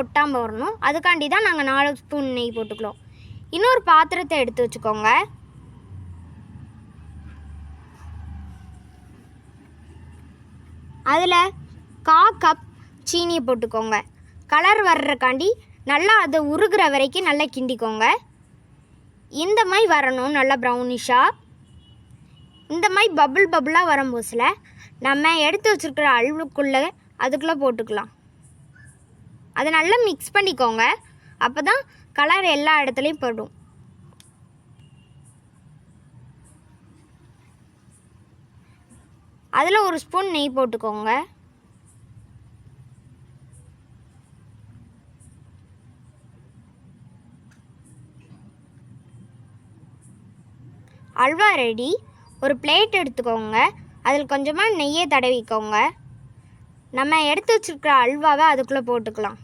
ஒட்டாமல் வரணும். அதுக்காண்டி தான் நாங்கள் 4 ஸ்பூன் நெய் போட்டுக்கிறோம். இன்னொரு பாத்திரத்தை எடுத்து வச்சுக்கோங்க. அதில் 1/4 கப் சீனியை போட்டுக்கோங்க. கலர் வர்றக்காண்டி நல்லா அதை உருகிற வரைக்கும் நல்லா கிண்டிக்கோங்க. இந்த மாதிரி வரணும், நல்லா ப்ரௌனிஷாக. இந்த மாதிரி பபுளாக வரும்போதுல நம்ம எடுத்து வச்சுருக்கிற அல்வுக்குள்ளே அதுக்குள்ளே போட்டுக்கலாம். அதை நல்லா மிக்ஸ் பண்ணிக்கோங்க. அப்போ தான் கலர் எல்லா இடத்துலையும் படும். அதில் 1 ஸ்பூன் நெய் போட்டுக்கோங்க. அல்வா ரெடி. ஒரு பிளேட் எடுத்துக்கோங்க. அதில் கொஞ்சமாக நெய்யை தடவிக்கோங்க. நம்ம எடுத்து வச்சுருக்கிற அல்வாவை அதுக்குள்ளே போட்டுக்கலாம்.